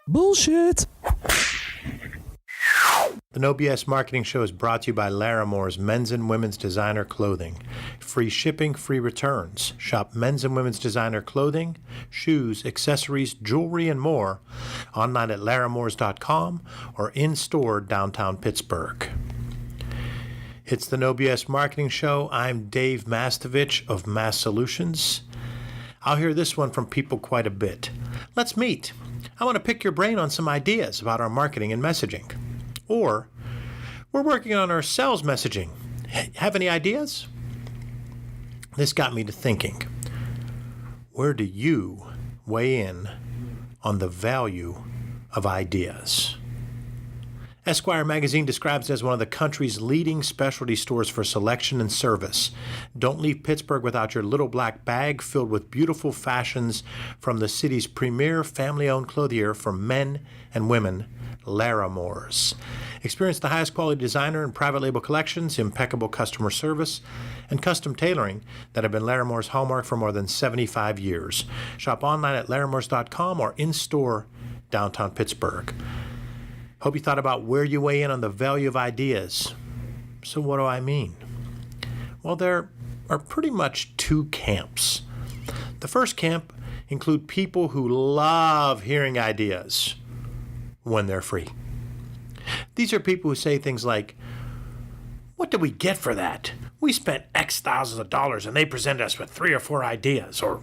Bullshit. The No BS Marketing Show is brought to you by Laramore's men's and women's designer clothing. Free shipping, free returns. Shop men's and women's designer clothing, shoes, accessories, jewelry, and more online at laramores.com or in-store downtown Pittsburgh. It's the No BS Marketing Show. I'm Dave Mastovich of Mass Solutions. I'll hear this one from people quite a bit. Let's meet. I want to pick your brain on some ideas about our marketing and messaging. Or, we're working on our sales messaging. Have any ideas? This got me to thinking. Where do you weigh in on the value of ideas? Esquire magazine describes it as one of the country's leading specialty stores for selection and service. Don't leave Pittsburgh without your little black bag filled with beautiful fashions from the city's premier family-owned clothier for men and women, Laramore's. Experience the highest quality designer and private label collections, impeccable customer service, and custom tailoring that have been Laramore's hallmark for more than 75 years. Shop online at laramores.com or in-store downtown Pittsburgh. Hope you thought about where you weigh in on the value of ideas. So what do I mean? Well, there are pretty much two camps. The first camp include people who love hearing ideas when they're free. These are people who say things like, "What did we get for that? We spent X thousands of dollars and they presented us with 3 or 4 ideas." Or,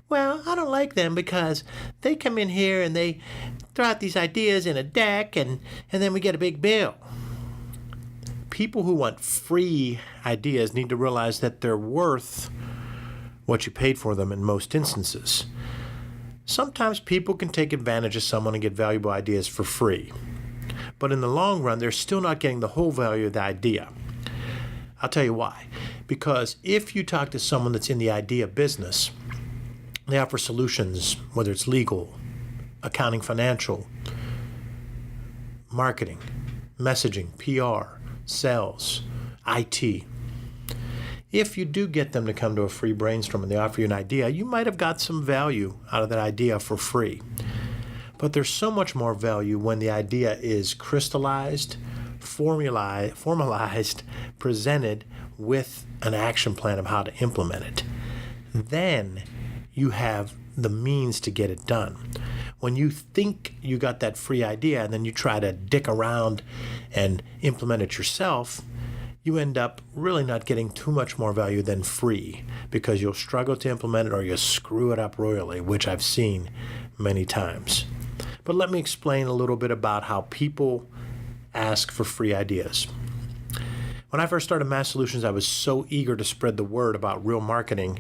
"Well, I don't like them because they come in here and they throw out these ideas in a deck and then we get a big bill." People who want free ideas need to realize that they're worth what you paid for them in most instances. Sometimes people can take advantage of someone and get valuable ideas for free. But in the long run, they're still not getting the whole value of the idea. I'll tell you why. Because if you talk to someone that's in the idea business, they offer solutions, whether it's legal, accounting, financial, marketing, messaging, PR, sales, IT. If you do get them to come to a free brainstorm and they offer you an idea, you might have got some value out of that idea for free. But there's so much more value when the idea is crystallized, formalized, presented with an action plan of how to implement it. Then you have the means to get it done. When you think you got that free idea and then you try to dick around and implement it yourself, you end up really not getting too much more value than free because you'll struggle to implement it or you screw it up royally, which I've seen many times. But let me explain a little bit about how people ask for free ideas. When I first started Mass Solutions, I was so eager to spread the word about real marketing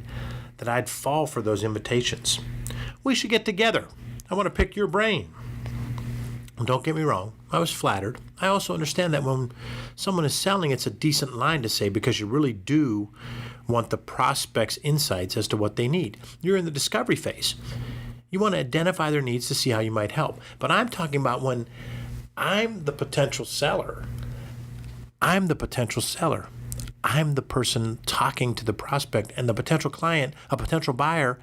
that I'd fall for those invitations. "We should get together. I want to pick your brain." Don't get me wrong, I was flattered. I also understand that when someone is selling, it's a decent line to say because you really do want the prospect's insights as to what they need. You're in the discovery phase. You want to identify their needs to see how you might help. But I'm talking about when I'm the potential seller. I'm the person talking to the prospect, and the potential client, a potential buyer,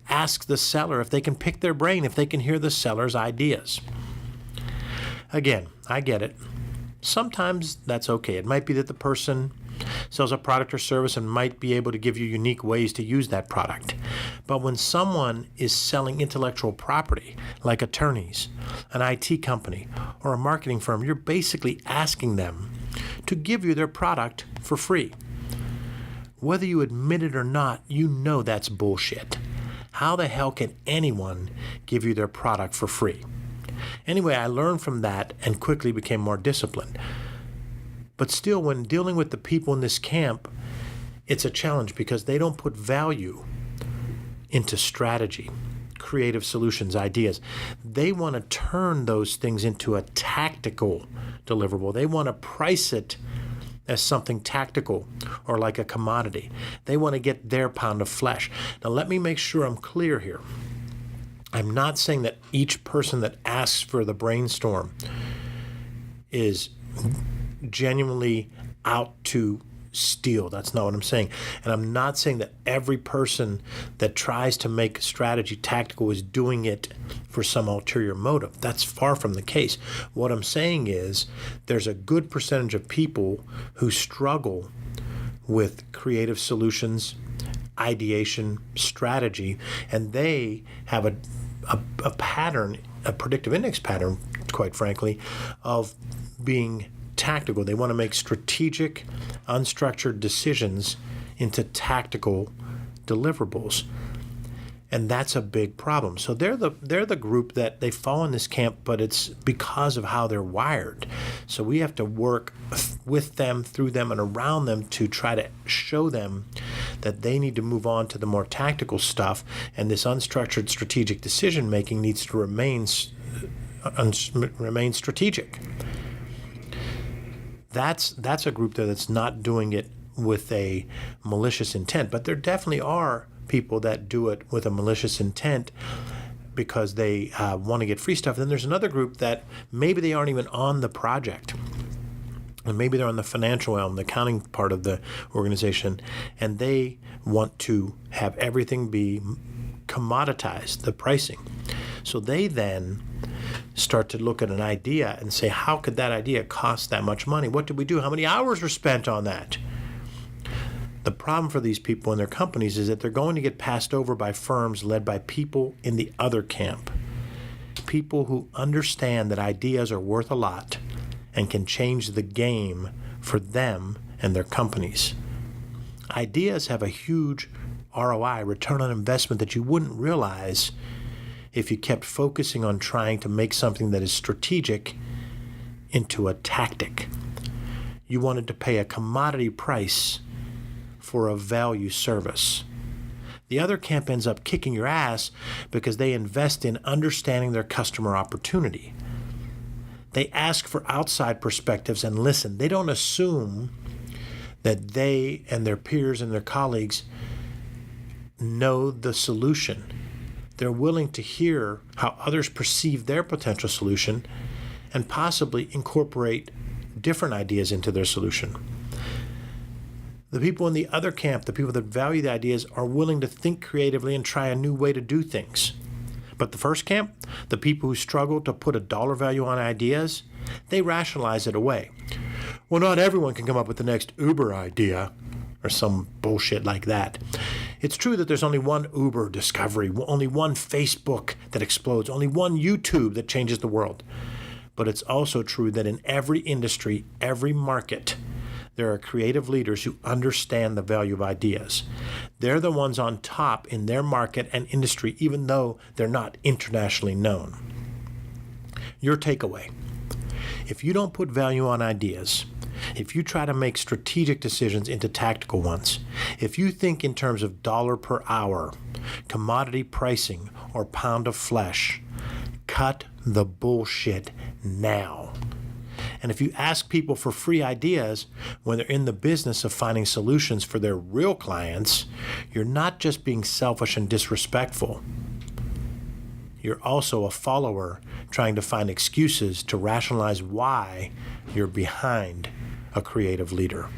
asks the seller if they can pick their brain, if they can hear the seller's ideas. Again, I get it. Sometimes that's okay. It might be that the person sells a product or service and might be able to give you unique ways to use that product. But when someone is selling intellectual property, like attorneys, an IT company, or a marketing firm, you're basically asking them to give you their product for free. Whether you admit it or not, you know that's bullshit. How the hell can anyone give you their product for free? Anyway, I learned from that and quickly became more disciplined. But still, when dealing with the people in this camp, it's a challenge because they don't put value into strategy, creative solutions, ideas. They want to turn those things into a tactical deliverable. They want to price it as something tactical or like a commodity. They want to get their pound of flesh. Now, let me make sure I'm clear here. I'm not saying that each person that asks for the brainstorm is genuinely out to steal. That's not what I'm saying. And I'm not saying that every person that tries to make strategy tactical is doing it for some ulterior motive. That's far from the case. What I'm saying is there's a good percentage of people who struggle with creative solutions, ideation, strategy, and they have a pattern, a predictive index pattern, quite frankly, of being tactical. They want to make strategic, unstructured decisions into tactical deliverables. And that's a big problem. So they're the group that they fall in this camp, but it's because of how they're wired. So we have to work with them, through them, and around them to try to show them that they need to move on to the more tactical stuff, and this unstructured strategic decision making needs to remain strategic. That's a group that's not doing it with a malicious intent, but there definitely are people that do it with a malicious intent because they want to get free stuff. Then there's another group that maybe they aren't even on the project, and maybe they're on the financial realm, the accounting part of the organization, and they want to have everything be commoditized, the pricing. So they then start to look at an idea and say, how could that idea cost that much money? What did we do? How many hours were spent on that? The problem for these people and their companies is that they're going to get passed over by firms led by people in the other camp. People who understand that ideas are worth a lot and can change the game for them and their companies. Ideas have a huge ROI, return on investment, that you wouldn't realize if you kept focusing on trying to make something that is strategic into a tactic. You wanted to pay a commodity price for a value service. The other camp ends up kicking your ass because they invest in understanding their customer opportunity. They ask for outside perspectives and listen. They don't assume that they and their peers and their colleagues know the solution. They're willing to hear how others perceive their potential solution and possibly incorporate different ideas into their solution. The people in the other camp, the people that value the ideas, are willing to think creatively and try a new way to do things. But the first camp, the people who struggle to put a dollar value on ideas, they rationalize it away. Well, not everyone can come up with the next Uber idea or some bullshit like that. It's true that there's only one Uber discovery, only one Facebook that explodes, only one YouTube that changes the world. But it's also true that in every industry, every market, there are creative leaders who understand the value of ideas. They're the ones on top in their market and industry, even though they're not internationally known. Your takeaway: if you don't put value on ideas, if you try to make strategic decisions into tactical ones, if you think in terms of dollar per hour, commodity pricing, or pound of flesh, cut the bullshit now. And if you ask people for free ideas when they're in the business of finding solutions for their real clients, you're not just being selfish and disrespectful. You're also a follower trying to find excuses to rationalize why you're behind a creative leader.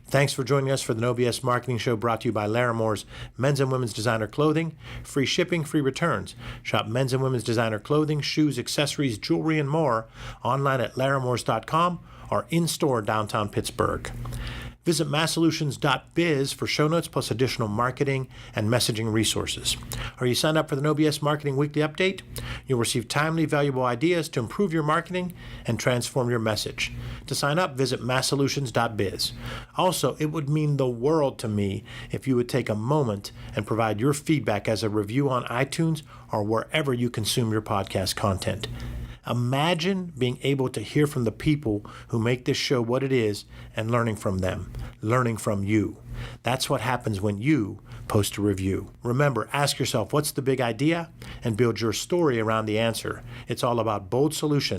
Thanks for joining us for the No BS Marketing Show, brought to you by Laramore's men's and women's designer clothing. Free shipping, free returns. Shop men's and women's designer clothing, shoes, accessories, jewelry, and more online at laramores.com or in-store downtown Pittsburgh. Visit masssolutions.biz for show notes plus additional marketing and messaging resources. Are you signed up for the No BS Marketing Weekly Update? You'll receive timely, valuable ideas to improve your marketing and transform your message. To sign up, visit masssolutions.biz. Also, it would mean the world to me if you would take a moment and provide your feedback as a review on iTunes or wherever you consume your podcast content. Imagine being able to hear from the people who make this show what it is and learning from them, learning from you. That's what happens when you post a review. Remember, ask yourself, what's the big idea? And build your story around the answer. It's all about bold solutions